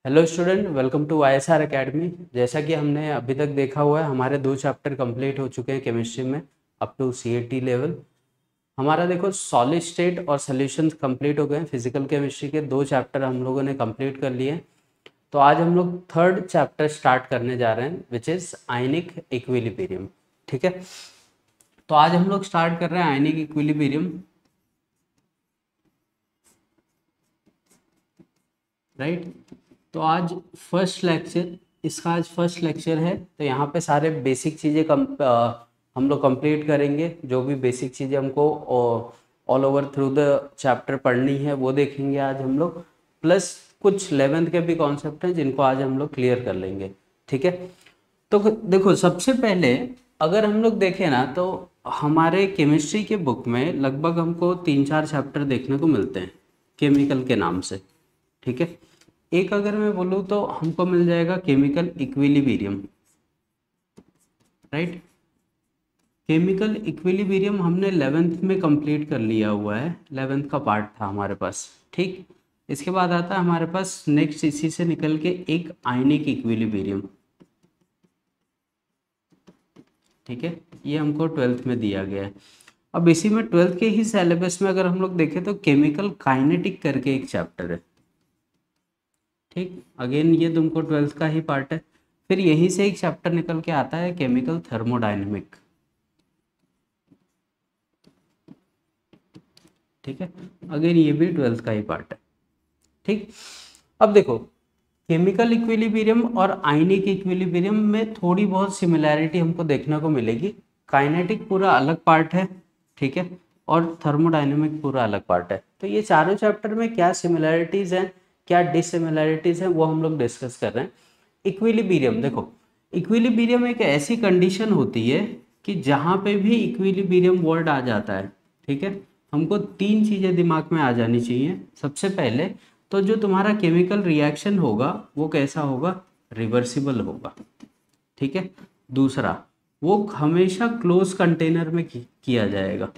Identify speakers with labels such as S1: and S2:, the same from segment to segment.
S1: Hello student, welcome to ISR academy. जैसा कि हमने अभी तक देखा हुआ है, हमारे 2 चैप्टर कंप्लीट हो चुके हैं केमिस्ट्री में अप टू CAT लेवल। हमारा देखो सॉलिड स्टेट और सॉल्यूशंस कंप्लीट हो गए हैं। फिजिकल केमिस्ट्री के 2 चैप्टर हम लोगों ने कंप्लीट कर लिए हैं। तो आज हम लोग 3rd चैप्टर स्टार्ट करने जा रहे हैं, विच इज़ आयनिक इक्विलिब्रियम। ठीक है, तो आज हम लोग स्टार्ट कर रहे हैं आयनिक इक्विलिब्रियम, राइट। तो आज फर्स्ट लेक्चर है। तो यहाँ पे सारे बेसिक चीज़ें हम लोग कंप्लीट करेंगे। जो भी बेसिक चीज़ें हमको all over through the chapter पढ़नी है वो देखेंगे आज हम लोग। प्लस कुछ 11th के भी कॉन्सेप्ट हैं जिनको आज हम लोग क्लियर कर लेंगे। ठीक है, तो देखो सबसे पहले अगर हम लोग देखें ना, तो हमारे केमिस्ट्री के बुक में लगभग हमको 3-4 चैप्टर देखने को मिलते हैं केमिकल के नाम से। ठीक है, एक अगर मैं बोलूँ तो हमको मिल जाएगा chemical equilibrium, right. Chemical equilibrium हमने 11th में कंप्लीट कर लिया हुआ है, 11th का पार्ट था हमारे पास। ठीक, इसके बाद आता है हमारे पास नेक्स्ट इसी से निकल के एक आयनिक इक्विलिब्रियम। ठीक है, ये हमको 12th में दिया गया है। अब इसी में 12th के ही सिलेबस में अगर हम लोग देखें तो केमिकल काइनेटिक करके एक चैप्टर है। ठीक, अगेन ये तुमको 12th का ही पार्ट है। फिर यहीं से एक चैप्टर निकल के आता है केमिकल थर्मोडायनेमिक। ठीक है, अगेन ये भी 12th का ही पार्ट है। ठीक, अब देखो केमिकल इक्विलिब्रियम और आयनिक इक्विलिब्रियम में थोड़ी बहुत सिमिलैरिटी हमको देखने को मिलेगी। काइनेटिक पूरा अलग पार्ट है, ठीक है, और थर्मोडायनेमिक पूरा अलग पार्ट है। तो ये चारों चैप्टर में क्या सिमिलैरिटीज़ हैं, क्या डिससिमिलैरिटीज़ हैं, वो हम लोग डिस्कस कर रहे हैं। इक्विलिब्रियम देखो, इक्विलिब्रियम एक ऐसी कंडीशन होती है कि जहाँ पे भी इक्विलिब्रियम वर्ड आ जाता है, ठीक है, हमको 3 चीज़ें दिमाग में आ जानी चाहिए। सबसे पहले तो जो तुम्हारा केमिकल रिएक्शन होगा वो कैसा होगा, रिवर्सिबल होगा। ठीक है, दूसरा वो हमेशा क्लोज कंटेनर में किया जाएगा,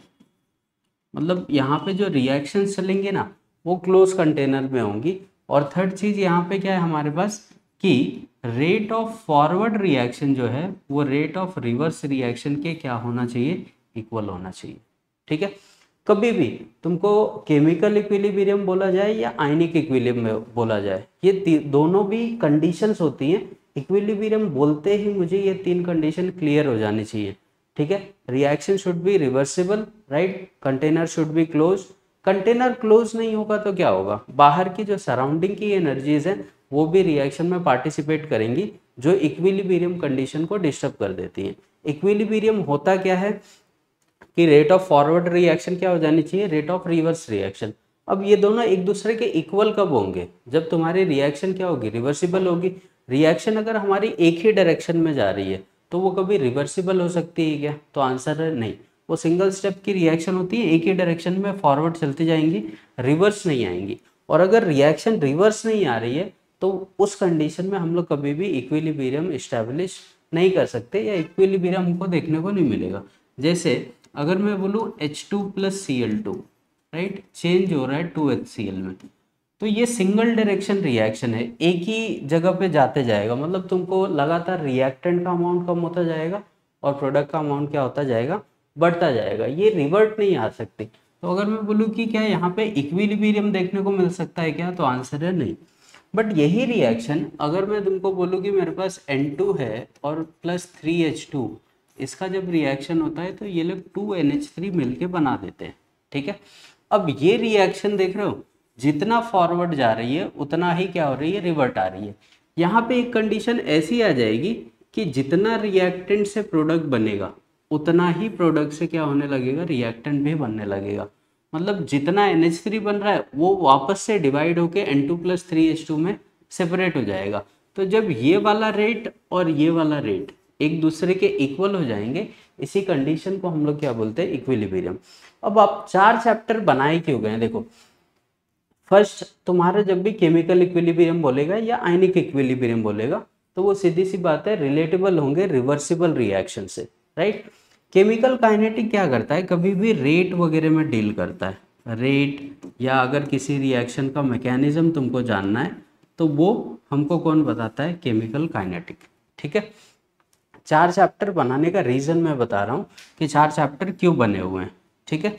S1: मतलब यहाँ पे जो रिएक्शन चलेंगे ना वो क्लोज कंटेनर में होंगी। और थर्ड चीज यहाँ पे क्या है हमारे पास कि रेट ऑफ फॉरवर्ड रिएक्शन जो है वो रेट ऑफ रिवर्स रिएक्शन के क्या होना चाहिए, इक्वल होना चाहिए। ठीक है, कभी भी तुमको केमिकल इक्विलिब्रियम बोला जाए या आयनिक इक्विलिब्रियम बोला जाए, ये दोनों भी कंडीशंस होती हैं। इक्विलिब्रियम बोलते ही मुझे ये 3 कंडीशन क्लियर हो जानी चाहिए। ठीक है, reaction should be reversible, right, container should be close. Container close नहीं होगा तो क्या होगा, बाहर की जो सराउंडिंग की एनर्जीज हैं वो भी रिएक्शन में पार्टिसिपेट करेंगी, जो इक्विलिब्रियम कंडीशन को डिस्टर्ब कर देती हैं। इक्विलिब्रियम होता क्या है कि रेट ऑफ फॉरवर्ड रिएक्शन क्या हो जानी चाहिए, रेट ऑफ रिवर्स रिएक्शन। अब ये दोनों एक दूसरे के इक्वल कब होंगे, जब तुम्हारी रिएक्शन क्या होगी, रिवर्सिबल होगी। रिएक्शन अगर हमारी एक ही डायरेक्शन में जा रही है तो वो कभी रिवर्सिबल हो सकती है क्या, तो आंसर है नहीं। वो सिंगल स्टेप की रिएक्शन होती है, एक ही डायरेक्शन में फॉरवर्ड चलती जाएंगी, रिवर्स नहीं आएंगी। और अगर रिएक्शन रिवर्स नहीं आ रही है तो उस कंडीशन में हम लोग कभी भी इक्विलिब्रियम इस्टेब्लिश नहीं कर सकते, या इक्विलिब्रियम हमको देखने को नहीं मिलेगा। जैसे अगर मैं बोलूँ H2 + Cl2, राइट, चेंज हो रहा है 2HCl में, तो ये सिंगल डायरेक्शन रिएक्शन है, एक ही जगह पे जाते जाएगा, मतलब तुमको लगातार रिएक्टेंट का अमाउंट कम होता जाएगा और प्रोडक्ट का अमाउंट क्या होता जाएगा, बढ़ता जाएगा। ये रिवर्ट नहीं आ सकती। तो अगर मैं बोलूँ कि क्या यहाँ पे इक्विलिब्रियम देखने को मिल सकता है क्या, तो आंसर है नहीं। बट यही रिएक्शन अगर मैं तुमको बोलूँ कि मेरे पास N2 है और +3H2, इसका जब रिएक्शन होता है तो ये लोग 2NH3 मिलके बना देते हैं। ठीक है, अब ये रिएक्शन देख रहे हो, जितना फॉरवर्ड जा रही है उतना ही क्या हो रही है, रिवर्ट आ रही है। यहाँ पे एक कंडीशन ऐसी आ जाएगी कि जितना रिएक्टेंट से प्रोडक्ट बनेगा उतना ही प्रोडक्ट से क्या होने लगेगा, रिएक्टेंट भी बनने लगेगा। मतलब जितना NH3 बन रहा है वो वापस से डिवाइड होके N2 + 3H2 में सेपरेट हो जाएगा। तो जब ये वाला रेट और ये वाला रेट एक दूसरे के इक्वल हो जाएंगे, इसी कंडीशन को हम लोग क्या बोलते हैं, इक्विलिब्रियम। अब आप 4 चैप्टर बनाए क्यों गए, देखो फर्स्ट तुम्हारा जब भी केमिकल इक्विलिब्रियम बोलेगा या आयनिक इक्विलिब्रियम बोलेगा तो वो सीधी सी बात है, रिलेटेबल होंगे रिवर्सिबल रिएक्शन से, राइट। केमिकल काइनेटिक क्या करता है, कभी भी रेट वगैरह में डील करता है, रेट, या अगर किसी रिएक्शन का मैकेनिज्म तुमको जानना है तो वो हमको कौन बताता है, केमिकल काइनेटिक। ठीक है, 4 चैप्टर बनाने का रीज़न मैं बता रहा हूँ कि 4 चैप्टर क्यों बने हुए हैं। ठीक है,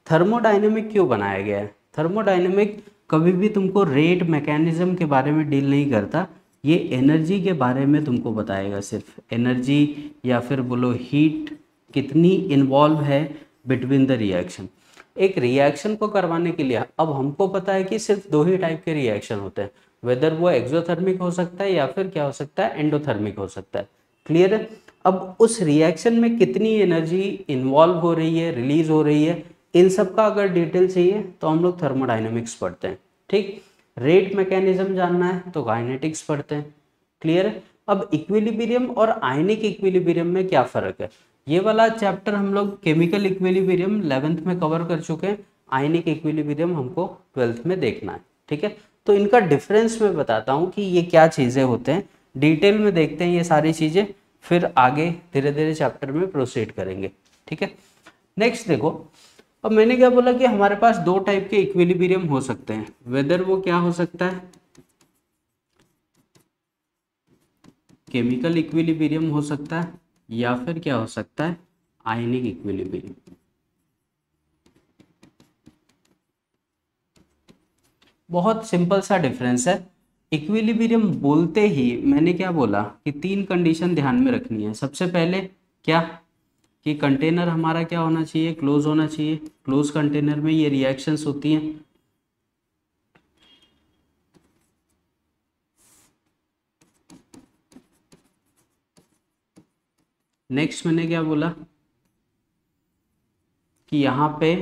S1: थर्मोडाइनमिक क्यों बनाया गया है, थर्मोडाइनमिक कभी भी तुमको रेट मैकेनिज्म के बारे में डील नहीं करता, ये एनर्जी के बारे में तुमको बताएगा, सिर्फ एनर्जी या फिर बोलो हीट कितनी इन्वॉल्व है बिटवीन द रिएक्शन। एक रिएक्शन को करवाने के लिए अब हमको पता है कि सिर्फ 2 ही टाइप के रिएक्शन होते हैं, वेदर वो एक्सोथर्मिक हो सकता है या फिर क्या हो सकता है, एंडोथर्मिक हो सकता है। क्लियर है। अब उस रिएक्शन में कितनी एनर्जी इन्वॉल्व हो रही है, रिलीज हो रही है, इन सब का अगर डिटेल चाहिए तो हम लोग थर्मोडाइनमिक्स पढ़ते हैं। ठीक, रेट मैकेनिज्म जानना है तो काइनेटिक्स पढ़ते हैं। क्लियर है। अब इक्विलिब्रियम और आयनिक इक्विलिब्रियम में क्या फ़र्क है, ये वाला चैप्टर हम लोग केमिकल इक्विलिब्रियम 11th में कवर कर चुके हैं, आयनिक इक्विलिब्रियम हमको 12th में देखना है। ठीक है, तो इनका डिफरेंस मैं बताता हूँ कि ये क्या चीज़ें होते हैं, डिटेल में देखते हैं ये सारी चीज़ें, फिर आगे धीरे धीरे चैप्टर में प्रोसीड करेंगे। ठीक है, नेक्स्ट देखो, अब मैंने क्या बोला कि हमारे पास 2 टाइप के इक्विलिब्रियम हो सकते हैं, वेदर वो क्या हो सकता है, केमिकल इक्विलिब्रियम हो सकता है या फिर क्या हो सकता है, आयनिक इक्विलिब्रियम। बहुत सिंपल सा डिफरेंस है। इक्विलिब्रियम बोलते ही मैंने क्या बोला कि 3 कंडीशन ध्यान में रखनी है। सबसे पहले क्या, कि कंटेनर हमारा क्या होना चाहिए, क्लोज होना चाहिए, क्लोज कंटेनर में ये रिएक्शंस होती हैं। नेक्स्ट मैंने क्या बोला कि यहाँ पे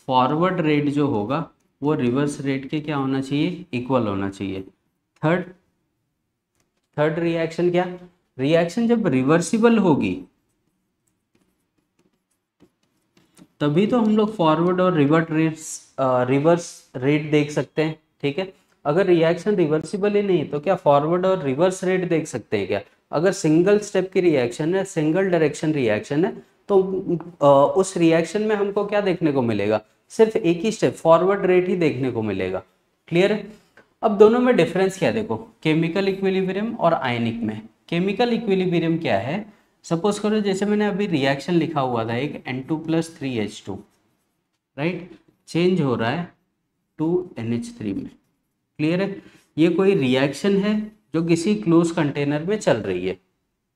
S1: फॉरवर्ड रेट जो होगा वो रिवर्स रेट के क्या होना चाहिए, इक्वल होना चाहिए। थर्ड रिएक्शन क्या, रिएक्शन जब रिवर्सिबल होगी तभी तो हम लोग फॉरवर्ड और रिवर्स रेट देख सकते हैं। ठीक है, अगर रिएक्शन रिवर्सिबल ही नहीं तो क्या फॉरवर्ड और रिवर्स रेट देख सकते हैं क्या, अगर सिंगल स्टेप की रिएक्शन है, सिंगल डायरेक्शन रिएक्शन है, तो उस रिएक्शन में हमको क्या देखने को मिलेगा, सिर्फ एक ही स्टेप फॉरवर्ड रेट ही देखने को मिलेगा। क्लियर है। अब दोनों में डिफरेंस क्या देखो, केमिकल इक्विलिब्रियम और आयनिक में। केमिकल इक्विलिब्रियम क्या है, सपोज करो जैसे मैंने अभी रिएक्शन लिखा हुआ था एक N2+3H2, राइट, चेंज हो रहा है 2NH3 में। क्लियर है, ये कोई रिएक्शन है जो किसी क्लोज कंटेनर में चल रही है।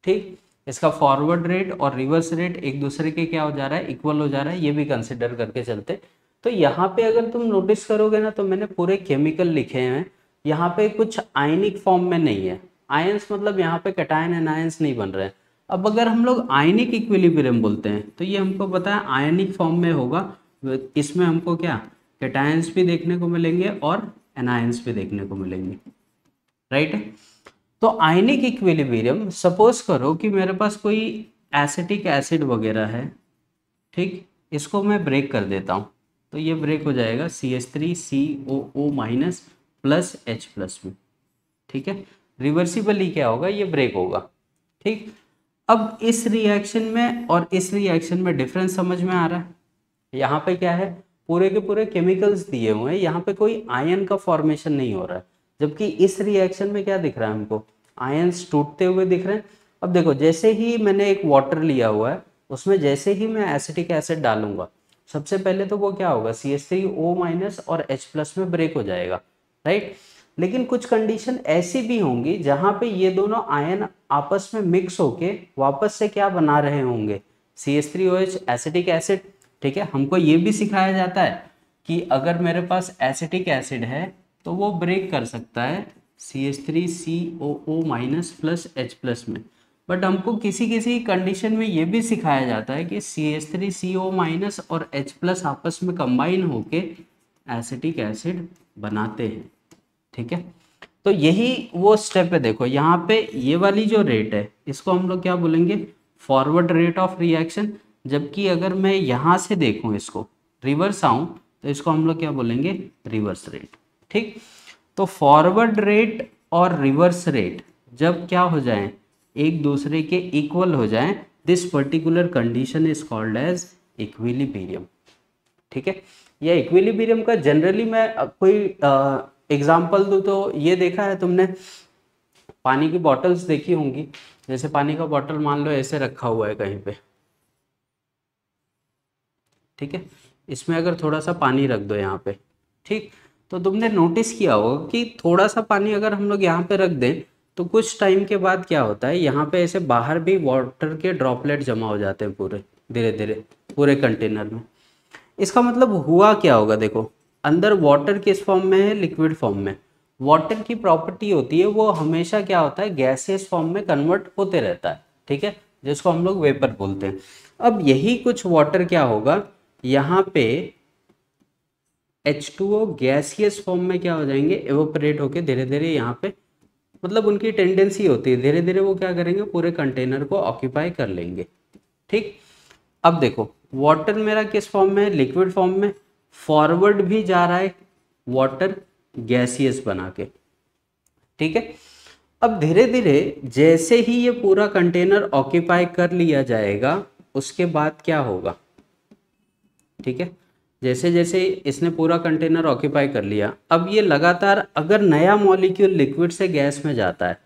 S1: ठीक, इसका फॉरवर्ड रेट और रिवर्स रेट एक दूसरे के क्या हो जा रहा है, इक्वल हो जा रहा है, ये भी कंसिडर करके चलते। तो यहाँ पे अगर तुम नोटिस करोगे ना तो मैंने पूरे केमिकल लिखे हैं, यहाँ पे कुछ आयनिक फॉर्म में नहीं है। आयंस मतलब यहाँ पे कैटायन एनायंस नहीं बन रहे हैं। अब अगर हम लोग आयनिक इक्विलिब्रियम बोलते हैं तो ये हमको पता है आयनिक फॉर्म में होगा, इसमें हमको क्या कैटायंस भी देखने को मिलेंगे और एनायंस भी देखने को मिलेंगे। राइट, तो आयनिक इक्विलिब्रियम, सपोज करो कि मेरे पास कोई एसिटिक एसिड वगैरह है, ठीक, इसको मैं ब्रेक कर देता हूँ तो ये ब्रेक हो जाएगा CH3COO minus plus H plus में। ठीक है, रिवर्सिबली क्या होगा, ये ब्रेक होगा। ठीक, अब इस रिएक्शन में और इस रिएक्शन में डिफरेंस समझ में आ रहा है। यहाँ पे क्या है, पूरे के पूरे केमिकल्स दिए हुए हैं, यहाँ पे कोई आयन का फॉर्मेशन नहीं हो रहा है, जबकि इस रिएक्शन में क्या दिख रहा है हमको, आयन्स टूटते हुए दिख रहे हैं। अब देखो जैसे ही मैंने एक वाटर लिया हुआ है, उसमें जैसे ही मैं एसिटिक एसिड डालूंगा, सबसे पहले तो वो क्या होगा, CH3O माइनस और H प्लस में ब्रेक हो जाएगा। राइट, लेकिन कुछ कंडीशन ऐसी भी होंगी जहां पे ये दोनों आयन आपस में मिक्स होके वापस से क्या बना रहे होंगे, CH3OH एसिटिक एसिड। ठीक है, हमको ये भी सिखाया जाता है कि अगर मेरे पास एसिटिक एसिड है तो वो ब्रेक कर सकता है CH3COO minus plus H plus में, बट हमको किसी किसी कंडीशन में ये भी सिखाया जाता है कि CH3CO माइनस और H प्लस आपस में कंबाइन होके एसिटिक एसिड बनाते हैं। ठीक है, तो यही वो स्टेप है। देखो यहाँ पे ये वाली जो रेट है इसको हम लोग क्या बोलेंगे, फॉरवर्ड रेट ऑफ रिएक्शन, जबकि अगर मैं यहाँ से देखूँ इसको रिवर्स आऊँ तो इसको हम लोग क्या बोलेंगे, रिवर्स रेट। ठीक, तो फॉरवर्ड रेट और रिवर्स रेट जब क्या हो जाए, एक दूसरे के इक्वल हो जाएं, this particular condition is called as equilibrium. ठीक है, यह इक्विलिब्रियम का जनरली मैं कोई एग्जाम्पल दूँ तो ये देखा है तुमने, पानी की बॉटल्स देखी होंगी, जैसे पानी का बॉटल मान लो ऐसे रखा हुआ है कहीं पे, ठीक है, इसमें अगर थोड़ा सा पानी रख दो यहाँ पे, ठीक, तो तुमने नोटिस किया होगा कि थोड़ा सा पानी अगर हम लोग यहाँ पे रख दें तो कुछ टाइम के बाद क्या होता है, यहाँ पे ऐसे बाहर भी वाटर के ड्रॉपलेट जमा हो जाते हैं पूरे, धीरे धीरे पूरे कंटेनर में। इसका मतलब हुआ क्या होगा, देखो अंदर वाटर किस फॉर्म में है, लिक्विड फॉर्म में। वाटर की प्रॉपर्टी होती है वो हमेशा क्या होता है, गैसियस फॉर्म में कन्वर्ट होते रहता है, ठीक है, जिसको हम लोग वेपर बोलते हैं। अब यही कुछ वाटर क्या होगा, यहाँ पे H2O गैसियस फॉर्म में क्या हो जाएंगे, एवोपरेट होके धीरे धीरे यहाँ पे, मतलब उनकी टेंडेंसी होती है धीरे धीरे वो क्या करेंगे, पूरे कंटेनर को ऑक्यूपाई कर लेंगे, ठीक। अब देखो वाटर मेरा किस फॉर्म में है, लिक्विड फॉर्म में, फॉरवर्ड भी जा रहा है वाटर गैसियस बना के, ठीक है। अब धीरे धीरे जैसे ही ये पूरा कंटेनर ऑक्यूपाई कर लिया जाएगा उसके बाद क्या होगा, ठीक है, जैसे जैसे इसने पूरा कंटेनर ऑक्यूपाई कर लिया, अब ये लगातार अगर नया मॉलिक्यूल लिक्विड से गैस में जाता है,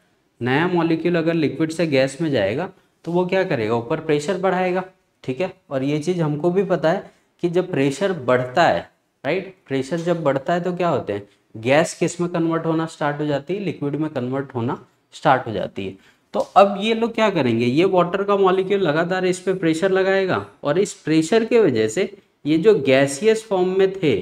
S1: नया मॉलिक्यूल अगर लिक्विड से गैस में जाएगा तो वो क्या करेगा, ऊपर प्रेशर बढ़ाएगा, ठीक है। और ये चीज़ हमको भी पता है कि जब प्रेशर बढ़ता है, राइट, प्रेशर जब बढ़ता है तो क्या होते हैं, गैस किस में कन्वर्ट होना स्टार्ट हो जाती है, लिक्विड में कन्वर्ट होना स्टार्ट हो जाती है। तो अब ये लोग क्या करेंगे, ये वाटर का मॉलिक्यूल लगातार इस पे प्रेशर लगाएगा और इस प्रेशर के वजह से ये जो गैसियस फॉर्म में थे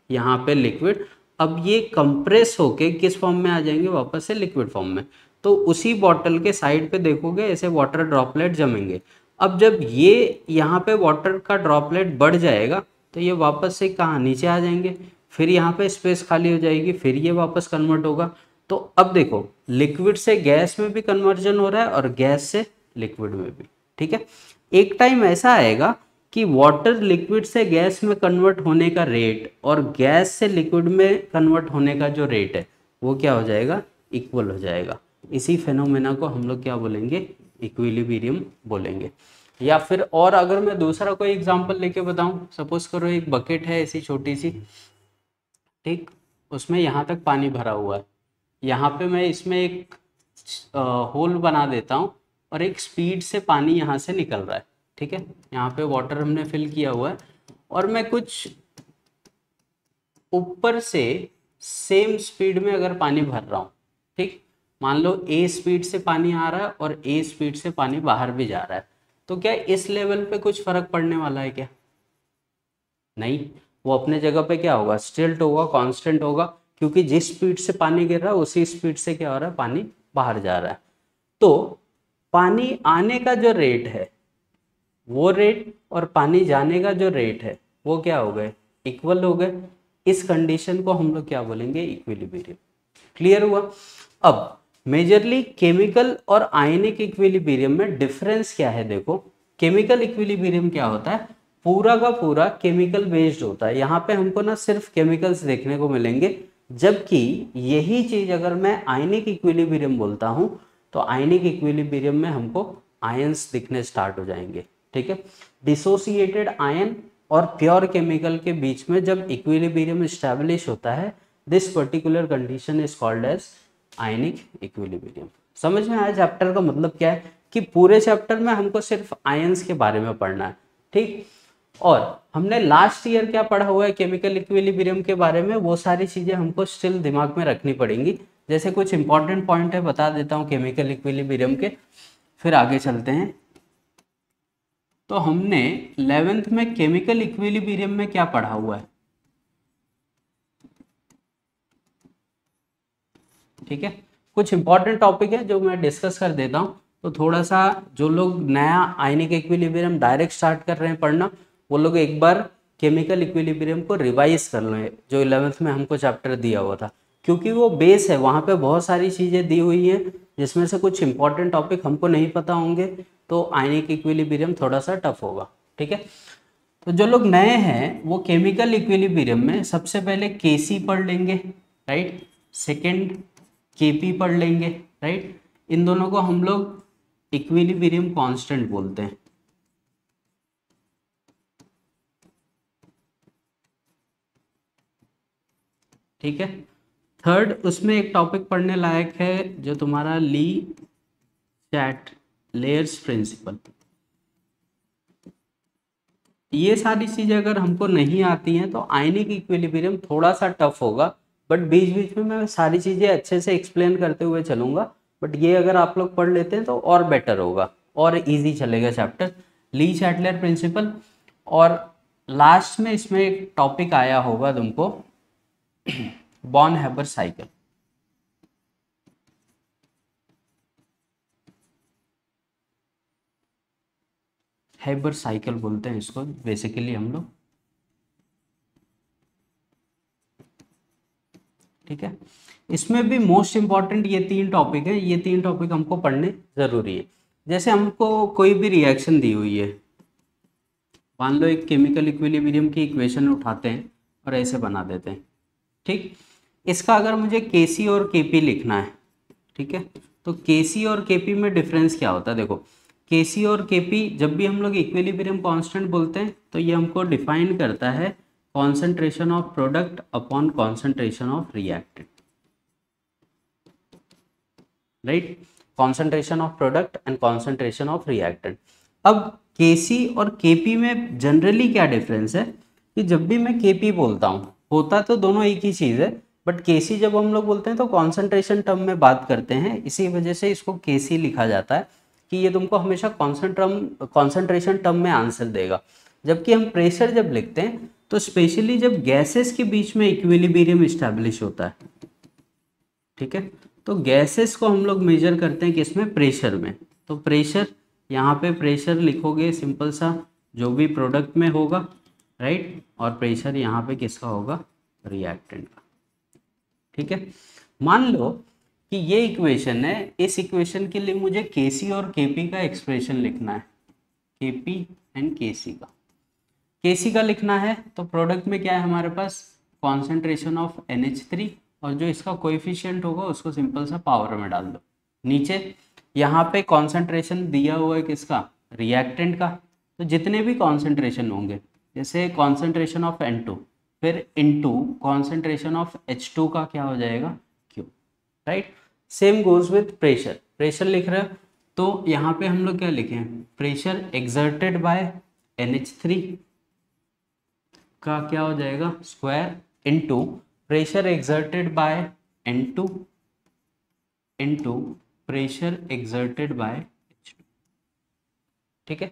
S1: यहाँ पे लिक्विड, अब ये कंप्रेस होके किस फॉर्म में आ जाएंगे, वापस से लिक्विड फॉर्म में। तो उसी बॉटल के साइड पे देखोगे ऐसे वाटर ड्रॉपलेट जमेंगे। अब जब ये यहाँ पे वाटर का ड्रॉपलेट बढ़ जाएगा तो ये वापस से कहाँ, नीचे आ जाएंगे, फिर यहाँ पे स्पेस खाली हो जाएगी, फिर ये वापस कन्वर्ट होगा। तो अब देखो लिक्विड से गैस में भी कन्वर्जन हो रहा है और गैस से लिक्विड में भी, ठीक है। एक टाइम ऐसा आएगा कि वाटर लिक्विड से गैस में कन्वर्ट होने का रेट और गैस से लिक्विड में कन्वर्ट होने का जो रेट है वो क्या हो जाएगा, इक्वल हो जाएगा। इसी फेनोमेना को हम लोग क्या बोलेंगे, इक्विलिब्रियम बोलेंगे। या फिर और अगर मैं दूसरा कोई एग्जांपल लेके बताऊं, सपोज करो एक बकेट है ऐसी छोटी सी, ठीक, उसमें यहाँ तक पानी भरा हुआ है, यहाँ पे मैं इसमें एक होल बना देता हूँ और एक स्पीड से पानी यहाँ से निकल रहा है, ठीक है, यहाँ पे वाटर हमने फिल किया हुआ है और मैं कुछ ऊपर से सेम स्पीड में अगर पानी भर रहा हूँ, ठीक, मान लो ए स्पीड से पानी आ रहा है और ए स्पीड से पानी बाहर भी जा रहा है, तो क्या इस लेवल पे कुछ फर्क पड़ने वाला है क्या, नहीं, वो अपने जगह पे क्या होगा, स्टिल्ट होगा, कांस्टेंट होगा, क्योंकि जिस स्पीड से पानी गिर रहा है उसी स्पीड से क्या हो रहा है, पानी बाहर जा रहा है। तो पानी आने का जो रेट है वो रेट और पानी जाने का जो रेट है वो क्या हो गए, इक्वल हो गए। इस कंडीशन को हम लोग क्या बोलेंगे, इक्विलिब्रियम। क्लियर हुआ। अब मेजरली केमिकल और आयनिक इक्विलिब्रियम में डिफरेंस क्या है, देखो केमिकल इक्विलिब्रियम क्या होता है, पूरा का पूरा केमिकल बेस्ड होता है, यहाँ पे हमको ना सिर्फ केमिकल्स देखने को मिलेंगे, जबकि यही चीज अगर मैं आयनिक इक्विलिब्रियम बोलता हूँ तो आयनिक इक्विलिब्रियम में हमको आयंस दिखने स्टार्ट हो जाएंगे, ठीक है। डिसोसिएटेड आयन और प्योर केमिकल के बीच में जब इक्विलिब्रियम एस्टैब्लिश होता है, this particular condition is called as ionic equilibrium. समझ में आया चैप्टर का मतलब क्या है, कि पूरे चैप्टर में हमको सिर्फ आयंस के बारे में पढ़ना है, ठीक। और हमने लास्ट ईयर क्या पढ़ा हुआ है केमिकल इक्विलिब्रियम के बारे में, वो सारी चीजें हमको स्टिल दिमाग में रखनी पड़ेंगी। जैसे कुछ इंपॉर्टेंट पॉइंट है बता देता हूँ केमिकल इक्विलिब्रियम के, फिर आगे चलते हैं। तो हमने 11th में केमिकल इक्विलिब्रियम में क्या पढ़ा हुआ है, ठीक है, कुछ इंपॉर्टेंट टॉपिक है जो मैं डिस्कस कर देता हूँ। तो थोड़ा सा जो लोग नया आयनिक इक्विलिब्रियम डायरेक्ट स्टार्ट कर रहे हैं पढ़ना, वो लोग एक बार केमिकल इक्विलिब्रियम को रिवाइज कर लें जो 11th में हमको चैप्टर दिया हुआ था, क्योंकि वो बेस है, वहाँ पे बहुत सारी चीज़ें दी हुई हैं जिसमें से कुछ इंपॉर्टेंट टॉपिक हमको नहीं पता होंगे, तो आयनिक इक्विलिब्रियम थोड़ा सा टफ होगा, ठीक है। तो जो लोग नए हैं वो केमिकल इक्विलिब्रियम में सबसे पहले केसी पढ़ लेंगे, राइट, सेकंड केपी पढ़ लेंगे, राइट, इन दोनों को हम लोग इक्विलिब्रियम कांस्टेंट बोलते हैं, ठीक है। थर्ड उसमें एक टॉपिक पढ़ने लायक है जो तुम्हारा ली चैटलेयर्स प्रिंसिपल। ये सारी चीजें अगर हमको नहीं आती हैं तो आयनिक इक्विलिब्रियम थोड़ा सा टफ होगा, बट बीच बीच में मैं सारी चीजें अच्छे से एक्सप्लेन करते हुए चलूंगा। बट ये अगर आप लोग पढ़ लेते हैं तो और बेटर होगा और इजी चलेगा चैप्टर, ली चैटलर प्रिंसिपल। और लास्ट में इसमें एक टॉपिक आया होगा तुमको born Haber cycle. Haber cycle बोलते हैं इसको बेसिकली हम लोग, ठीक है। इसमें भी मोस्ट इंपॉर्टेंट ये 3 टॉपिक है, ये 3 टॉपिक हमको पढ़ने जरूरी है। जैसे हमको कोई भी रिएक्शन दी हुई है, मान लो एक केमिकल इक्विलिब्रियम की इक्वेशन उठाते हैं और ऐसे बना देते हैं, ठीक। इसका अगर मुझे Kc और Kp लिखना है, ठीक है, तो Kc और Kp में डिफरेंस क्या होता है। देखो Kc और Kp जब भी हम लोग इक्विलिब्रियम कांस्टेंट बोलते हैं तो ये हमको डिफाइन करता है concentration of product upon concentration of reactant, right, concentration of product and concentration of reactant. अब Kc और Kp में जनरली क्या डिफरेंस है कि जब भी मैं Kp बोलता हूँ, होता तो दोनों एक ही चीज़ है, बट Kc जब हम लोग बोलते हैं तो कॉन्सेंट्रेशन टर्म में बात करते हैं, इसी वजह से इसको Kc लिखा जाता है कि ये तुमको हमेशा कॉन्सेंट्रेशन टर्म में आंसर देगा। जबकि हम प्रेशर जब लिखते हैं तो स्पेशली जब गैसेस के बीच में इक्विलिब्रियम इस्टेब्लिश होता है, ठीक है, तो गैसेस को हम लोग मेजर करते हैं किसमें, प्रेशर में। तो प्रेशर, यहाँ पे प्रेशर लिखोगे सिंपल सा जो भी प्रोडक्ट में होगा, राइट, और प्रेशर यहाँ पे किसका होगा, रिएक्टेंट का, ठीक है। मान लो कि ये इक्वेशन है, इस इक्वेशन के लिए मुझे Kc और Kp का एक्सप्रेशन लिखना है, Kp एंड Kc का। Kc का लिखना है तो प्रोडक्ट में क्या है हमारे पास, कॉन्सेंट्रेशन ऑफ NH3, और जो इसका कोएफिशिएंट होगा उसको सिंपल सा पावर में डाल दो। नीचे यहाँ पे कॉन्सेंट्रेशन दिया हुआ है किसका, रिएक्टेंट का, तो जितने भी कॉन्सेंट्रेशन होंगे, जैसे कॉन्सेंट्रेशन ऑफ N2 फिर इनटू कॉन्सेंट्रेशन ऑफ H2 का क्या हो जाएगा, Q, right. Same goes with pressure, pressure लिख रहे हैं तो यहाँ पे हम लोग क्या लिखे हैं, प्रेशर एक्सर्टेड बाय NH3 का क्या हो जाएगा, square, into pressure exerted by N2 into pressure exerted by H2, ठीक है।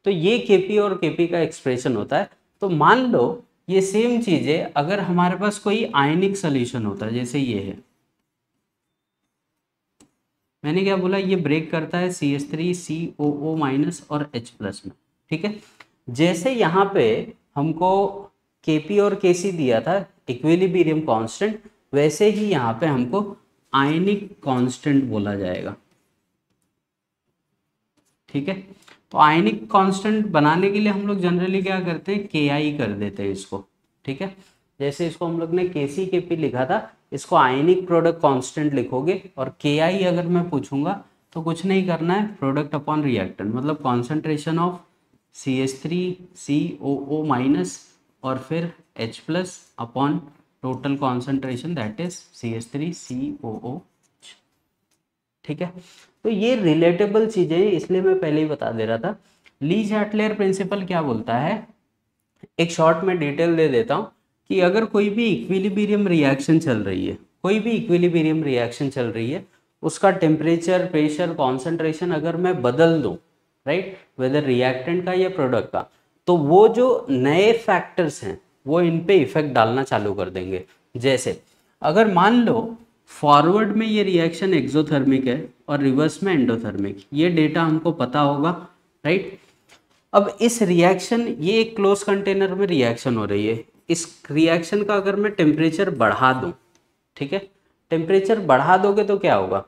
S1: तो ये Kp और Kp का एक्सप्रेशन होता है। तो मान लो ये सेम चीजें अगर हमारे पास कोई आयनिक सोल्यूशन होता है, जैसे ये है, मैंने क्या बोला, ये ब्रेक करता है CH3 COO- और H+ में, ठीक है। जैसे यहाँ पे हमको Kp और Kc दिया था इक्विलिब्रियम कांस्टेंट, वैसे ही यहाँ पे हमको आयनिक कांस्टेंट बोला जाएगा, ठीक है। तो आयनिक कांस्टेंट बनाने के लिए हम लोग जनरली क्या करते हैं, Ki कर देते हैं इसको, ठीक है। जैसे इसको हम लोग ने Kc Kp लिखा था, इसको आयनिक प्रोडक्ट कांस्टेंट लिखोगे, और Ki अगर मैं पूछूंगा तो कुछ नहीं करना है, प्रोडक्ट अपॉन रिएक्टेंट, मतलब कॉन्सेंट्रेशन ऑफ CH3 COO- और फिर H+ upon total concentration that is CH3 COO, ठीक है। तो ये रिलेटेबल चीजें इसलिए मैं पहले ही बता दे रहा था। ली चैटलर प्रिंसिपल क्या बोलता है, एक शॉर्ट में डिटेल दे देता हूँ कि अगर कोई भी इक्विलिब्रियम रिएक्शन चल रही है, कोई भी इक्विलिब्रियम रिएक्शन चल रही है, उसका टेम्परेचर, प्रेशर, कॉन्सेंट्रेशन अगर मैं बदल दूँ, राइट, वेदर रिएक्टेंट का या प्रोडक्ट का, तो वो जो नए फैक्टर्स हैं वो इन पे इफेक्ट डालना चालू कर देंगे। जैसे अगर मान लो फॉरवर्ड में ये रिएक्शन एक्सोथर्मिक है और रिवर्स में एंडोथर्मिक, ये डेटा हमको पता होगा, राइट। अब इस रिएक्शन, ये एक क्लोज कंटेनर में रिएक्शन हो रही है, इस रिएक्शन का अगर मैं टेम्परेचर बढ़ा दूं, ठीक है, टेम्परेचर बढ़ा दोगे तो क्या होगा,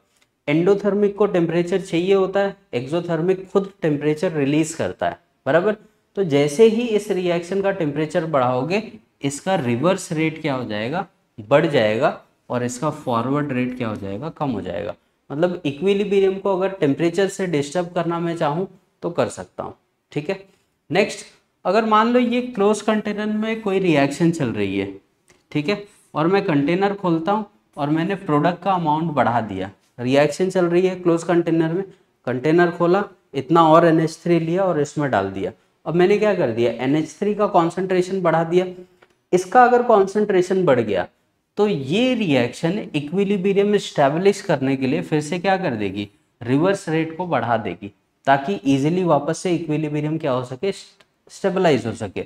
S1: एंडोथर्मिक को टेम्परेचर चाहिए होता है, एक्सोथर्मिक खुद टेम्परेचर रिलीज करता है, बराबर। तो जैसे ही इस रिएक्शन का टेम्परेचर बढ़ाओगे, इसका रिवर्स रेट क्या हो जाएगा, बढ़ जाएगा, और इसका फॉरवर्ड रेट क्या हो जाएगा, कम हो जाएगा। मतलब इक्विलिब्रियम को अगर टेम्परेचर से डिस्टर्ब करना मैं चाहूँ तो कर सकता हूँ, ठीक है। नेक्स्ट, अगर मान लो ये क्लोज कंटेनर में कोई रिएक्शन चल रही है, ठीक है, और मैं कंटेनर खोलता हूँ, और मैंने प्रोडक्ट का अमाउंट बढ़ा दिया, रिएक्शन चल रही है क्लोज कंटेनर में, कंटेनर खोला, इतना और NH3 लिया और इसमें डाल दिया। अब मैंने क्या कर दिया, NH3 का कॉन्सेंट्रेशन बढ़ा दिया। इसका अगर कॉन्सेंट्रेशन बढ़ गया तो ये रिएक्शन इक्विलिब्रियम स्टैब्लिश करने के लिए फिर से क्या कर देगी, रिवर्स रेट को बढ़ा देगी, ताकि इजीली वापस से इक्विलिब्रियम क्या हो सके, स्टेबलाइज हो सके,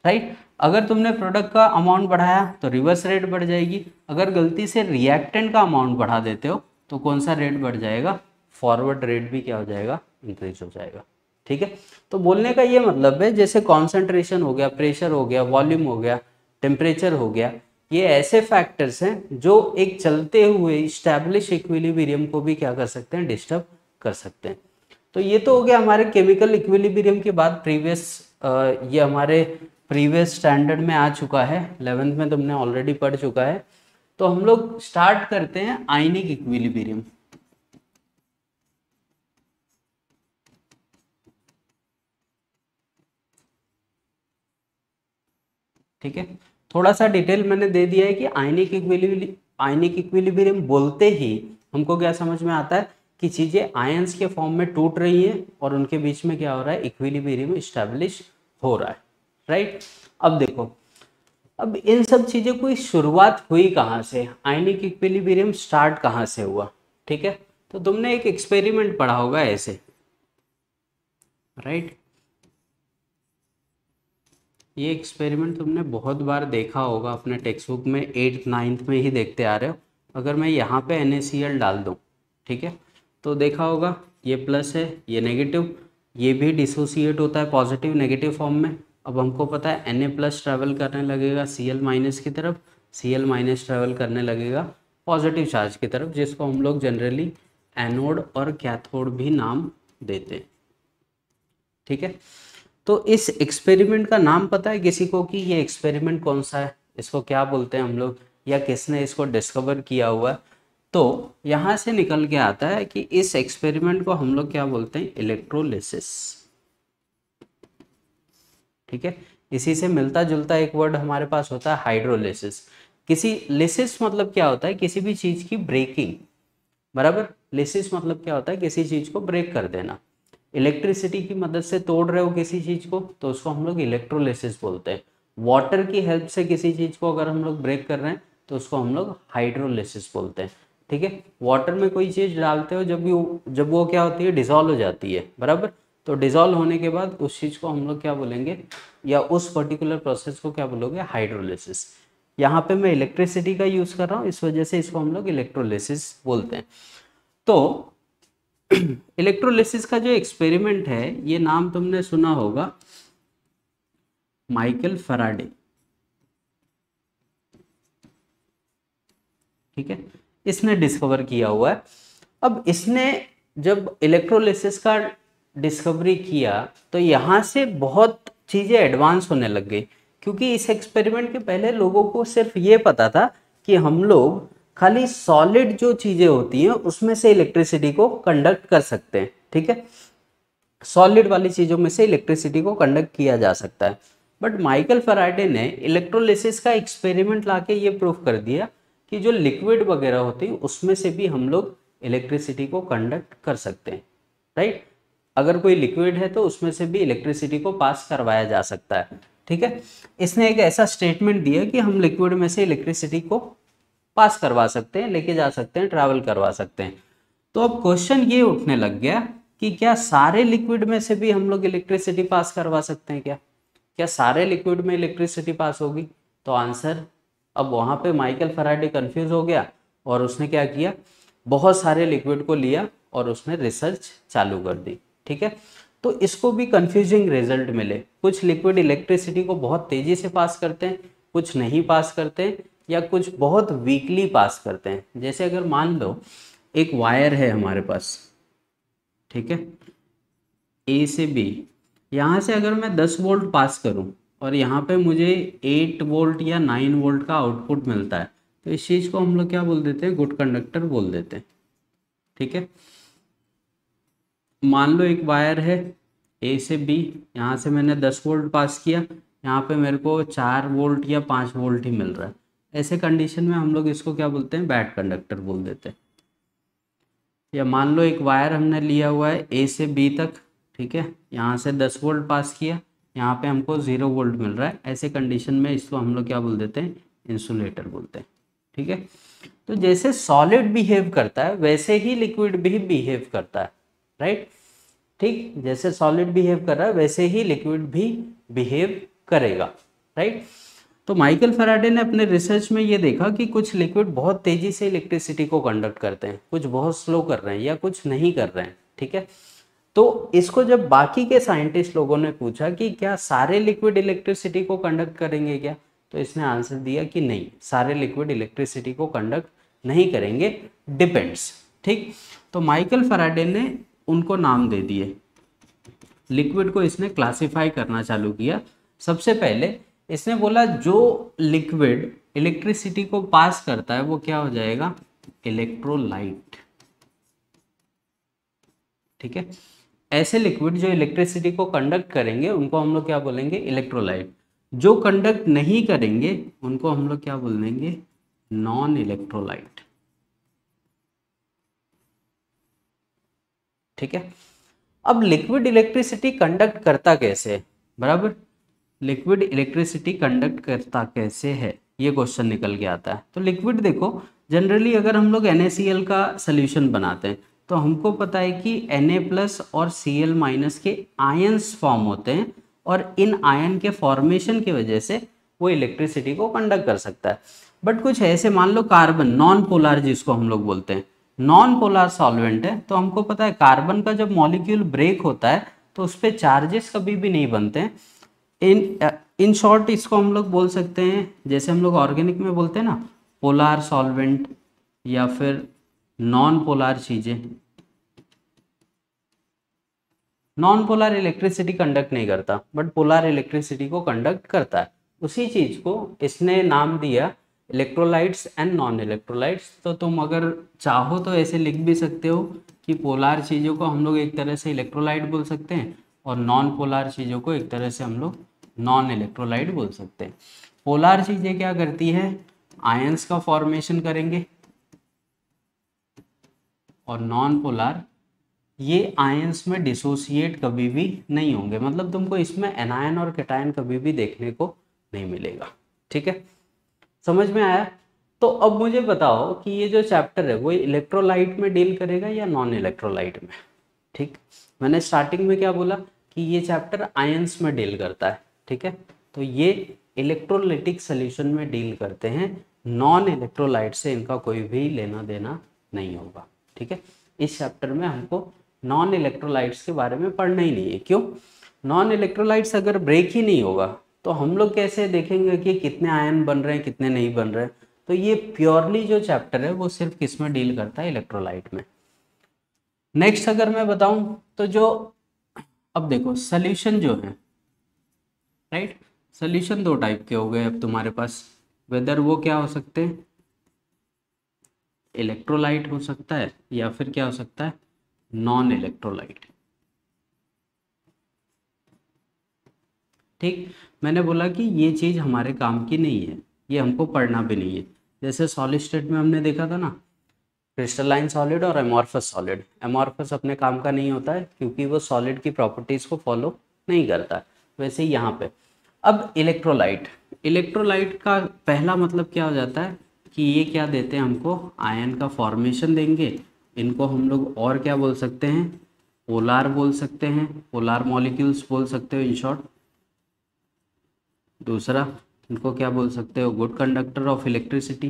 S1: राइट। अगर तुमने प्रोडक्ट का अमाउंट बढ़ाया तो रिवर्स रेट बढ़ जाएगी, अगर गलती से रिएक्टेंट का अमाउंट बढ़ा देते हो तो कौन सा रेट बढ़ जाएगा, फॉरवर्ड रेट भी क्या हो जाएगा, इंक्रीज हो जाएगा, ठीक है। तो बोलने का ये मतलब है, जैसे कॉन्सेंट्रेशन हो गया, प्रेशर हो गया, वॉल्यूम हो गया, टेम्परेचर हो गया, ये ऐसे फैक्टर्स हैं जो एक चलते हुए इस्टेब्लिश इक्विलिब्रियम को भी क्या कर सकते हैं, डिस्टर्ब कर सकते हैं। तो ये तो हो गया हमारे केमिकल इक्विलिब्रियम के बाद प्रीवियस, ये हमारे प्रीवियस स्टैंडर्ड में आ चुका है, 11th में तुमने ऑलरेडी पढ़ चुका है। तो हम लोग स्टार्ट करते हैं आयनिक इक्विलिब्रियम। ठीक है, थोड़ा सा डिटेल मैंने दे दिया है कि आयनिक इक्विलिब्रियम बोलते ही हमको क्या समझ में आता है कि चीजें आयंस के फॉर्म में टूट रही हैं और उनके बीच में क्या हो रहा है, इक्विलिब्रियम इस्टेब्लिश हो रहा है, राइट। अब देखो, अब इन सब चीज़ों की शुरुआत हुई कहाँ से, आयनिक इक्विलिब्रियम स्टार्ट कहाँ से हुआ, ठीक है। तो तुमने एक एक्सपेरिमेंट पढ़ा होगा ऐसे, राइट। ये एक्सपेरिमेंट तुमने बहुत बार देखा होगा अपने टेक्स्ट बुक में, 8th 9th में ही देखते आ रहे हो। अगर मैं यहाँ पे NaCl डाल दूँ, ठीक है, तो देखा होगा ये प्लस है, ये नेगेटिव, ये भी डिसोसिएट होता है पॉजिटिव नेगेटिव फॉर्म में। अब हमको पता है Na+ ट्रैवल करने लगेगा Cl- की तरफ, Cl- ट्रैवल करने लगेगा पॉजिटिव चार्ज की तरफ, जिसको हम लोग जनरली एनोड और कैथोड भी नाम देते हैं, ठीक है। तो इस एक्सपेरिमेंट का नाम पता है किसी को कि ये एक्सपेरिमेंट कौन सा है, इसको क्या बोलते हैं हम लोग, या किसने इसको डिस्कवर किया हुआ है? तो यहाँ से निकल के आता है कि इस एक्सपेरिमेंट को हम लोग क्या बोलते हैं, इलेक्ट्रोलिसिस, ठीक है। इसी से मिलता जुलता एक वर्ड हमारे पास होता है हाइड्रोलिसिस। किसी लिसिस मतलब क्या होता है, किसी भी चीज की ब्रेकिंग, बराबर। लिसिस मतलब क्या होता है, किसी चीज को ब्रेक कर देना। इलेक्ट्रिसिटी की मदद से तोड़ रहे हो किसी चीज को तो उसको हम लोग इलेक्ट्रोलिसिस बोलते हैं। वाटर की हेल्प से किसी चीज को अगर हम लोग ब्रेक कर रहे हैं तो उसको हम लोग हाइड्रोलिसिस बोलते हैं, ठीक है। वाटर में कोई चीज डालते हो, जब वो क्या होती है, डिसॉल्व हो जाती है, बराबर। तो डिसॉल्व होने के बाद उस चीज को हम लोग क्या बोलेंगे, या उस पर्टिकुलर प्रोसेस को क्या बोलोगे, हाइड्रोलिसिस। यहाँ पे मैं इलेक्ट्रिसिटी का यूज कर रहा हूँ, इस वजह से इसको हम लोग इलेक्ट्रोलिसिस बोलते हैं। तो इलेक्ट्रोलिसिस का जो एक्सपेरिमेंट है, ये नाम तुमने सुना होगा, माइकल फैराडे, ठीक है, इसने डिस्कवर किया हुआ है। अब इसने जब इलेक्ट्रोलिसिस का डिस्कवरी किया तो यहाँ से बहुत चीज़ें एडवांस होने लग गई, क्योंकि इस एक्सपेरिमेंट के पहले लोगों को सिर्फ ये पता था कि हम लोग खाली सॉलिड जो चीज़ें होती हैं उसमें से इलेक्ट्रिसिटी को कंडक्ट कर सकते हैं, ठीक है। सॉलिड वाली चीज़ों में से इलेक्ट्रिसिटी को कंडक्ट किया जा सकता है। बट माइकल फैराडे ने इलेक्ट्रोलिसिस का एक्सपेरिमेंट लाके ये प्रूफ कर दिया कि जो लिक्विड वगैरह होती है उसमें से भी हम लोग इलेक्ट्रिसिटी को कंडक्ट कर सकते हैं, राइट। अगर कोई लिक्विड है तो उसमें से भी इलेक्ट्रिसिटी को पास करवाया जा सकता है, ठीक है। इसने एक ऐसा स्टेटमेंट दिया कि हम लिक्विड में से इलेक्ट्रिसिटी को पास करवा सकते हैं, लेके जा सकते हैं, ट्रैवल करवा सकते हैं। तो अब क्वेश्चन ये उठने लग गया कि क्या सारे लिक्विड में से भी हम लोग इलेक्ट्रिसिटी पास करवा सकते हैं, क्या सारे लिक्विड में इलेक्ट्रिसिटी पास होगी? तो आंसर, अब वहाँ पे माइकल फैराडे कंफ्यूज हो गया और उसने क्या किया, बहुत सारे लिक्विड को लिया और उसने रिसर्च चालू कर दी, ठीक है। तो इसको भी कंफ्यूजिंग रिजल्ट मिले, कुछ लिक्विड इलेक्ट्रिसिटी को बहुत तेजी से पास करते हैं, कुछ नहीं पास करते हैं, या कुछ बहुत वीकली पास करते हैं। जैसे अगर मान लो एक वायर है हमारे पास, ठीक है, ए से बी, यहाँ से अगर मैं 10 वोल्ट पास करूँ और यहाँ पे मुझे 8 वोल्ट या 9 वोल्ट का आउटपुट मिलता है, तो इस चीज़ को हम लोग क्या बोल देते हैं, गुड कंडक्टर बोल देते हैं, ठीक है। मान लो एक वायर है ए से बी, यहाँ से मैंने 10 वोल्ट पास किया, यहाँ पे मेरे को 4 वोल्ट या 5 वोल्ट ही मिल रहा है। ऐसे कंडीशन में हम लोग इसको क्या बोलते हैं, बैड कंडक्टर बोल देते हैं। या मान लो एक वायर हमने लिया हुआ है ए से बी तक, ठीक है, यहाँ से 10 वोल्ट पास किया, यहाँ पे हमको 0 वोल्ट मिल रहा है, ऐसे कंडीशन में इसको हम लोग क्या बोल देते हैं, इंसुलेटर बोलते हैं। ठीक है, तो जैसे सॉलिड बिहेव करता है वैसे ही लिक्विड भी बिहेव करता है, राइट। ठीक, जैसे सॉलिड बिहेव कर रहा है वैसे ही लिक्विड भी बिहेव करेगा, राइट। तो माइकल फैराडे ने अपने रिसर्च में ये देखा कि कुछ लिक्विड बहुत तेजी से इलेक्ट्रिसिटी को कंडक्ट करते हैं, कुछ बहुत स्लो कर रहे हैं या कुछ नहीं कर रहे हैं, ठीक है। तो इसको जब बाकी के साइंटिस्ट लोगों ने पूछा कि क्या सारे लिक्विड इलेक्ट्रिसिटी को कंडक्ट करेंगे क्या, तो इसने आंसर दिया कि नहीं, सारे लिक्विड इलेक्ट्रिसिटी को कंडक्ट नहीं करेंगे, डिपेंड्स। ठीक, तो माइकल फैराडे ने उनको नाम दे दिए, लिक्विड को इसने क्लासिफाई करना चालू किया। सबसे पहले इसने बोला जो लिक्विड इलेक्ट्रिसिटी को पास करता है वो क्या हो जाएगा, इलेक्ट्रोलाइट। ठीक है, ऐसे लिक्विड जो इलेक्ट्रिसिटी को कंडक्ट करेंगे उनको हम लोग क्या बोलेंगे, इलेक्ट्रोलाइट। जो कंडक्ट नहीं करेंगे उनको हम लोग क्या बोल देंगे, नॉन इलेक्ट्रोलाइट। ठीक है, अब लिक्विड इलेक्ट्रिसिटी कंडक्ट करता कैसे है, बराबर, लिक्विड इलेक्ट्रिसिटी कंडक्ट करता कैसे है, ये क्वेश्चन निकल के आता है। तो लिक्विड देखो, जनरली अगर हम लोग NaCl का सोल्यूशन बनाते हैं तो हमको पता है कि Na+ और Cl- के आयंस फॉर्म होते हैं, और इन आयन के फॉर्मेशन की वजह से वो इलेक्ट्रिसिटी को कंडक्ट कर सकता है। बट कुछ ऐसे, मान लो कार्बन नॉन पोलर जिसको हम लोग बोलते हैं, नॉन पोलर सॉल्वेंट है, तो हमको पता है कार्बन का जब मॉलिक्यूल ब्रेक होता है तो उस पर चार्जेस कभी भी नहीं बनते हैं। इन शॉर्ट इसको हम लोग बोल सकते हैं, जैसे हम लोग ऑर्गेनिक में बोलते हैं ना, पोलर सॉल्वेंट या फिर नॉन पोलर चीजें। नॉन पोलर इलेक्ट्रिसिटी कंडक्ट नहीं करता बट पोलर इलेक्ट्रिसिटी को कंडक्ट करता है, उसी चीज को इसने नाम दिया इलेक्ट्रोलाइट्स एंड नॉन इलेक्ट्रोलाइट्स। तो तुम अगर चाहो तो ऐसे लिख भी सकते हो कि पोलर चीज़ों को हम लोग एक तरह से इलेक्ट्रोलाइट बोल सकते हैं और नॉन पोलर चीज़ों को एक तरह से हम लोग नॉन इलेक्ट्रोलाइट बोल सकते हैं। पोलर चीज़ें क्या करती हैं, आयंस का फॉर्मेशन करेंगे, और नॉन पोलर ये आयंस में डिसोसिएट कभी भी नहीं होंगे, मतलब तुमको इसमें एनायन और कैटायन कभी भी देखने को नहीं मिलेगा। ठीक है, समझ में आया। तो अब मुझे बताओ कि ये जो चैप्टर है वो इलेक्ट्रोलाइट में डील करेगा या नॉन इलेक्ट्रोलाइट में। ठीक, मैंने स्टार्टिंग में क्या बोला कि ये चैप्टर आयंस में डील करता है, ठीक है, तो ये इलेक्ट्रोलाइटिक सॉल्यूशन में डील करते हैं, नॉन इलेक्ट्रोलाइट से इनका कोई भी लेना देना नहीं होगा। ठीक है, इस चैप्टर में हमको नॉन इलेक्ट्रोलाइट्स के बारे में पढ़ना ही नहीं है। क्यों, नॉन इलेक्ट्रोलाइट्स अगर ब्रेक ही नहीं होगा तो हम लोग कैसे देखेंगे कि कितने आयन बन रहे हैं कितने नहीं बन रहे हैं। तो ये प्योरली जो चैप्टर है वो सिर्फ किस में डील करता है, इलेक्ट्रोलाइट में। नेक्स्ट अगर मैं बताऊं तो जो, अब देखो सोल्यूशन जो है, राइट, सोल्यूशन दो टाइप के हो गए अब तुम्हारे पास, वेदर वो क्या हो सकते हैं, इलेक्ट्रोलाइट हो सकता है या फिर क्या हो सकता है, नॉन इलेक्ट्रोलाइट। ठीक, मैंने बोला कि ये चीज़ हमारे काम की नहीं है, ये हमको पढ़ना भी नहीं है। जैसे सॉलिड स्टेट में हमने देखा था ना, क्रिस्टलाइन सॉलिड और एमॉर्फस सॉलिड। एमॉर्फस अपने काम का नहीं होता है क्योंकि वो सॉलिड की प्रॉपर्टीज़ को फॉलो नहीं करता, वैसे ही यहाँ पे। अब इलेक्ट्रोलाइट, इलेक्ट्रोलाइट का पहला मतलब क्या हो जाता है कि ये क्या देते हैं हमको, आयन का फॉर्मेशन देंगे। इनको हम लोग और क्या बोल सकते हैं, पोलार बोल सकते हैं, पोलार मॉलिक्यूल्स बोल सकते हो इन शॉर्ट। दूसरा इनको क्या बोल सकते हो, गुड कंडक्टर ऑफ इलेक्ट्रिसिटी।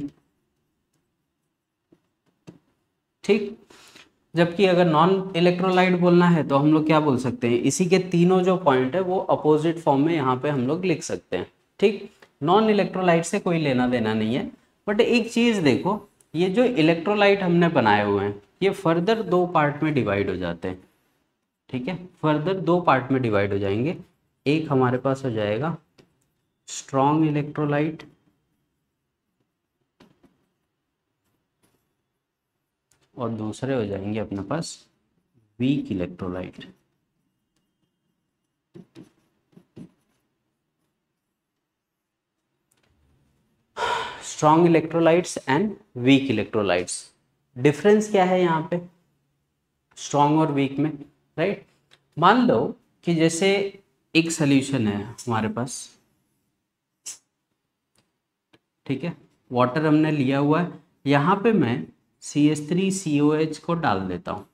S1: ठीक, जबकि अगर नॉन इलेक्ट्रोलाइट बोलना है तो हम लोग क्या बोल सकते हैं, इसी के तीनों जो पॉइंट है वो अपोजिट फॉर्म में यहाँ पे हम लोग लिख सकते हैं। ठीक, नॉन इलेक्ट्रोलाइट से कोई लेना देना नहीं है। बट एक चीज़ देखो, ये जो इलेक्ट्रोलाइट हमने बनाए हुए हैं ये फर्दर दो पार्ट में डिवाइड हो जाते हैं। ठीक है, फर्दर दो पार्ट में डिवाइड हो जाएंगे। एक हमारे पास हो जाएगा स्ट्रॉन्ग इलेक्ट्रोलाइट, और दूसरे हो जाएंगे अपने पास weak electrolyte. Strong electrolytes and weak electrolytes. Difference क्या है यहाँ पे स्ट्रॉन्ग और वीक में, राइट। मान लो कि जैसे एक सोल्यूशन है हमारे पास, ठीक है, वाटर हमने लिया हुआ है, यहाँ पे मैं CH3COH को डाल देता हूँ,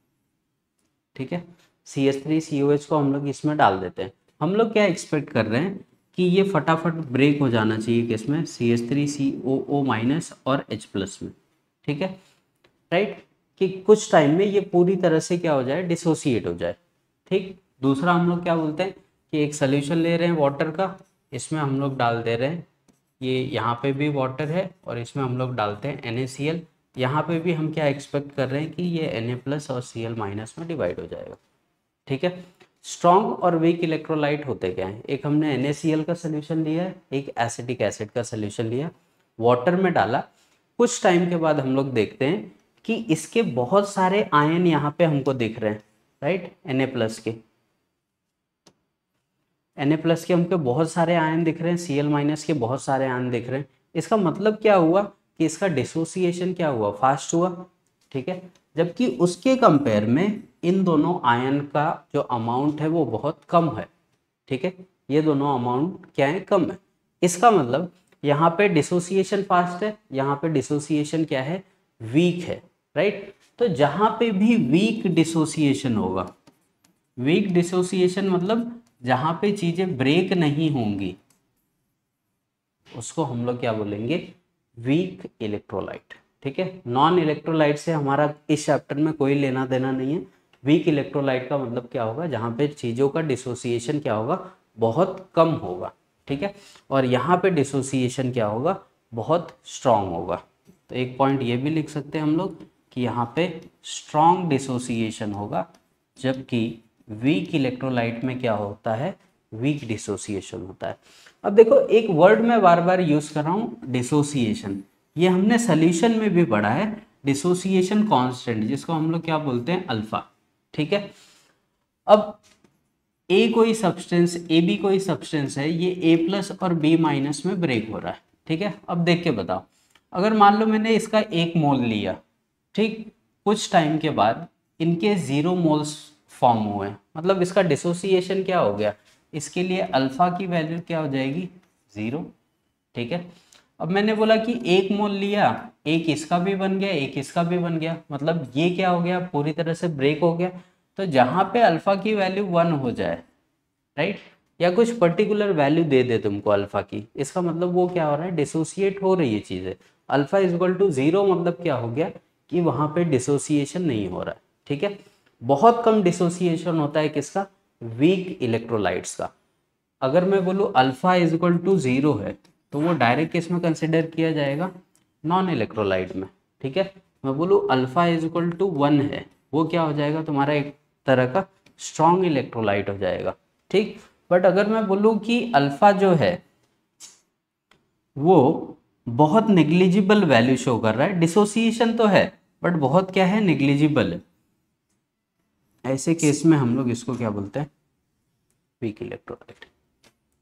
S1: ठीक है, CH3COH को हम लोग इसमें डाल देते हैं। हम लोग क्या एक्सपेक्ट कर रहे हैं कि ये फटाफट ब्रेक हो जाना चाहिए किसमें, CH3COO- और H+ में, ठीक है, राइट, कि कुछ टाइम में ये पूरी तरह से क्या हो जाए, डिसोसिएट हो जाए, ठीक। दूसरा हम लोग क्या बोलते हैं कि एक सोल्यूशन ले रहे हैं वाटर का, इसमें हम लोग डाल दे रहे हैं, ये यहाँ पे भी वाटर है और इसमें हम लोग डालते हैं NaCl, यहाँ पे भी हम क्या एक्सपेक्ट कर रहे हैं कि ये Na+ और Cl- में डिवाइड हो जाएगा, ठीक है। स्ट्रॉन्ग और वीक इलेक्ट्रोलाइट होते क्या हैं, एक हमने NaCl का सोल्यूशन लिया है, एक एसिटिक एसिड का सोल्यूशन लिया, वाटर में डाला, कुछ टाइम के बाद हम लोग देखते हैं कि इसके बहुत सारे आयन यहाँ पे हमको दिख रहे हैं, राइट, Na+ के, Na+ के हमको बहुत सारे आयन दिख रहे हैं, Cl- के बहुत सारे आयन दिख रहे हैं। इसका मतलब क्या हुआ कि इसका डिसोसिएशन क्या हुआ, फास्ट हुआ, ठीक है, जबकि उसके कंपेयर में इन दोनों आयन का जो अमाउंट है वो बहुत कम है, ठीक है, ये दोनों अमाउंट क्या है, कम है। इसका मतलब यहाँ पे डिसोसिएशन फास्ट है, यहाँ पे डिसोसिएशन क्या है, वीक है, राइट। तो जहाँ पे भी वीक डिसोसिएशन होगा, वीक डिसोसिएशन मतलब जहाँ पे चीजें ब्रेक नहीं होंगी, उसको हम लोग क्या बोलेंगे, वीक इलेक्ट्रोलाइट, ठीक है। नॉन इलेक्ट्रोलाइट से हमारा इस चैप्टर में कोई लेना देना नहीं है। वीक इलेक्ट्रोलाइट का मतलब क्या होगा, जहाँ पे चीज़ों का डिसोसिएशन क्या होगा, बहुत कम होगा, ठीक है, और यहाँ पे डिसोसिएशन क्या होगा, बहुत स्ट्रांग होगा। तो एक पॉइंट ये भी लिख सकते हैं हम लोग कि यहाँ पे स्ट्रांग डिसोसिएशन होगा, जबकि वीक इलेक्ट्रोलाइट में क्या होता है, वीक डिसोसिएशन होता है। अब देखो एक वर्ड मैं बार बार यूज कर रहा हूँ, डिसोसिएशन, ये हमने सोल्यूशन में भी पढ़ा है, डिसोसिएशन कांस्टेंट जिसको हम लोग क्या बोलते हैं, अल्फा, ठीक है। अब कोई सब्सटेंस बी कोई सब्सटेंस है, ये A+ और B- में ब्रेक हो रहा है, ठीक है। अब देख के बताओ, अगर मान लो मैंने इसका 1 मोल लिया, ठीक, कुछ टाइम के बाद इनके 0 मोल्स फॉर्म हुए, मतलब इसका डिसोसिएशन क्या हो गया, इसके लिए अल्फा की वैल्यू क्या हो जाएगी, 0, ठीक है। अब मैंने बोला कि 1 मोल लिया, एक इसका भी बन गया, एक इसका भी बन गया, मतलब ये क्या हो गया, पूरी तरह से ब्रेक हो गया। तो जहां पे अल्फा की वैल्यू 1 हो जाए, राइट, या कुछ पर्टिकुलर वैल्यू दे दे तुमको अल्फा की, इसका मतलब वो क्या हो रहा है, डिसोसिएट हो रही है चीजें। अल्फा इक्वल टू 0 मतलब क्या हो गया कि वहां पे डिसोसिएशन नहीं हो रहा है, ठीक है। बहुत कम डिसोसिएशन होता है किसका, वीक इलेक्ट्रोलाइट्स का। अगर मैं बोलूँ अल्फा इक्वल टू 0 है, तो वो डायरेक्ट किस में कंसिडर किया जाएगा, नॉन इलेक्ट्रोलाइट में, ठीक है। मैं बोलूँ अल्फा इक्वल टू 1 है, वो क्या हो जाएगा, तुम्हारा एक तरह का स्ट्रॉन्ग इलेक्ट्रोलाइट हो जाएगा, ठीक। बट अगर मैं बोलूँ कि अल्फा जो है वो बहुत नेग्लिजिबल वैल्यू शो कर रहा है, डिसोसिएशन तो है बट बहुत क्या है, नेग्लिजिबल है, ऐसे केस में हम लोग इसको क्या बोलते हैं, वीक इलेक्ट्रोलाइट।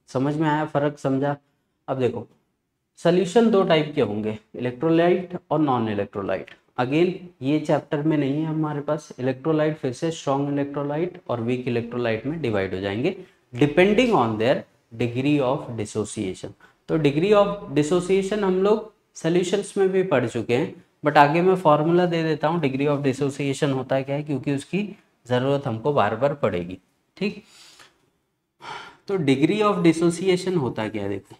S1: समझ में आया फर्क, समझा। अब देखो सोल्यूशन दो टाइप के होंगे, इलेक्ट्रोलाइट और नॉन इलेक्ट्रोलाइट। अगेन ये चैप्टर में नहीं है हमारे पास, इलेक्ट्रोलाइट फिर से स्ट्रॉन्ग इलेक्ट्रोलाइट और वीक इलेक्ट्रोलाइट में डिवाइड हो जाएंगे depending on their degree of dissociation. तो डिग्री ऑफ डिसोसिएशन हम लोग सोल्यूशंस में भी पढ़ चुके हैं, बट आगे मैं फॉर्मूला दे देता हूँ डिग्री ऑफ डिसोसिएशन होता है क्या है, क्योंकि उसकी ज़रूरत हमको बार बार पड़ेगी, ठीक। तो डिग्री ऑफ डिसोसिएशन होता क्या है, देखो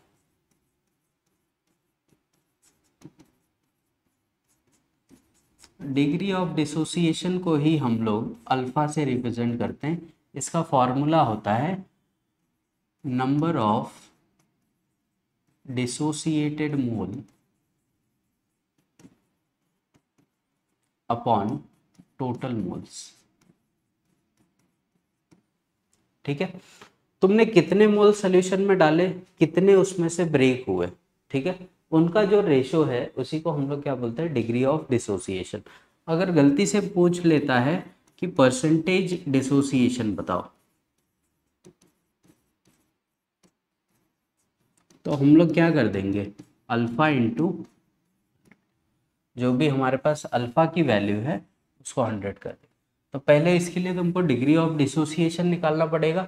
S1: डिग्री ऑफ डिसोसिएशन को ही हम लोग अल्फा से रिप्रेजेंट करते हैं। इसका फॉर्मूला होता है number of dissociated mole upon total moles, ठीक है। तुमने कितने मोल सोल्यूशन में डाले, कितने उसमें से ब्रेक हुए, ठीक है, उनका जो रेशो है उसी को हम लोग क्या बोलते हैं, डिग्री ऑफ डिसोसिएशन। अगर गलती से पूछ लेता है कि परसेंटेज डिसोसिएशन बताओ, तो हम लोग क्या कर देंगे, अल्फा इंटू जो भी हमारे पास अल्फ़ा की वैल्यू है उसको 100 कर दें। तो पहले इसके लिए तुमको डिग्री ऑफ डिसोसिएशन निकालना पड़ेगा,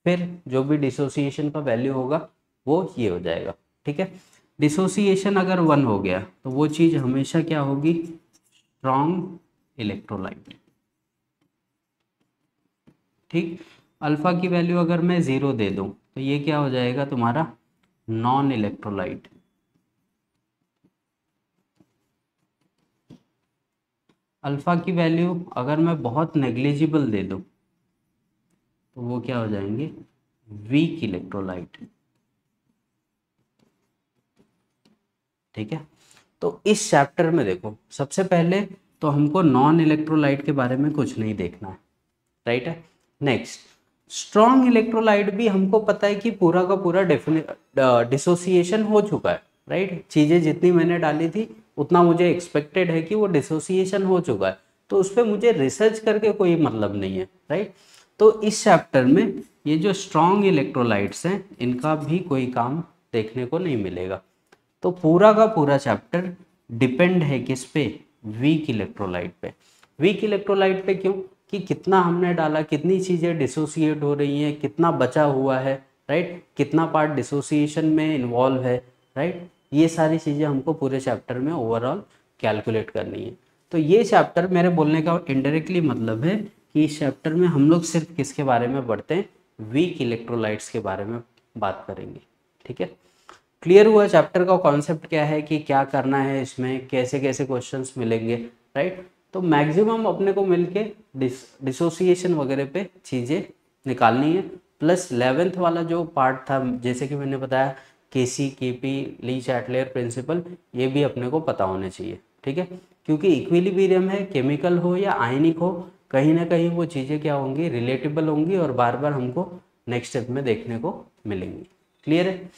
S1: फिर जो भी डिसोसिएशन का वैल्यू होगा वो ये हो जाएगा। ठीक है, डिसोसिएशन अगर 1 हो गया तो वो चीज़ हमेशा क्या होगी, स्ट्रॉन्ग इलेक्ट्रोलाइट। ठीक, अल्फ़ा की वैल्यू अगर मैं 0 दे दूं तो ये क्या हो जाएगा तुम्हारा, नॉन इलेक्ट्रोलाइट। अल्फ़ा की वैल्यू अगर मैं बहुत नेग्लिजिबल दे दूं तो वो क्या हो जाएंगे, वीक इलेक्ट्रोलाइट। ठीक है, तो इस चैप्टर में देखो सबसे पहले तो हमको नॉन इलेक्ट्रोलाइट के बारे में कुछ नहीं देखना है, राइट है। नेक्स्ट, स्ट्रॉन्ग इलेक्ट्रोलाइट भी हमको पता है कि पूरा का पूरा डिसोसिएशन हो चुका है, राइट। चीज़ें जितनी मैंने डाली थी उतना मुझे एक्सपेक्टेड है कि वो डिसोसिएशन हो चुका है, तो उस पर मुझे रिसर्च करके कोई मतलब नहीं है, राइट। तो इस चैप्टर में ये जो स्ट्रॉन्ग इलेक्ट्रोलाइट्स हैं इनका भी कोई काम देखने को नहीं मिलेगा। तो पूरा का पूरा चैप्टर डिपेंड है किस पे, वीक इलेक्ट्रोलाइट पे। वीक इलेक्ट्रोलाइट पे क्यों, कि कितना हमने डाला, कितनी चीज़ें डिसोसिएट हो रही हैं, कितना बचा हुआ है, राइट, कितना पार्ट डिसोसिएशन में इन्वॉल्व है, राइट। ये सारी चीज़ें हमको पूरे चैप्टर में ओवरऑल कैलकुलेट करनी है। तो ये चैप्टर, मेरे बोलने का इनडायरेक्टली मतलब है कि इस चैप्टर में हम लोग सिर्फ किसके बारे में पढ़ते हैं, वीक इलेक्ट्रोलाइट्स के बारे में बात करेंगे। ठीक है, क्लियर हुआ चैप्टर का कॉन्सेप्ट क्या है, कि क्या करना है इसमें, कैसे कैसे क्वेश्चंस मिलेंगे, राइट। तो मैक्सिमम अपने को मिलके डिसोसिएशन वगैरह पे चीज़ें निकालनी है, प्लस 11th वाला जो पार्ट था, जैसे कि मैंने बताया केसी, केपी, ली चैटलेयर प्रिंसिपल, ये भी अपने को पता होने चाहिए। ठीक है, क्योंकि इक्विलिब्रियम है, केमिकल हो या आयनिक हो, कहीं ना कहीं वो चीज़ें क्या होंगी, रिलेटेबल होंगी और बार बार हमको नेक्स्ट स्टेप में देखने को मिलेंगी। क्लियर है।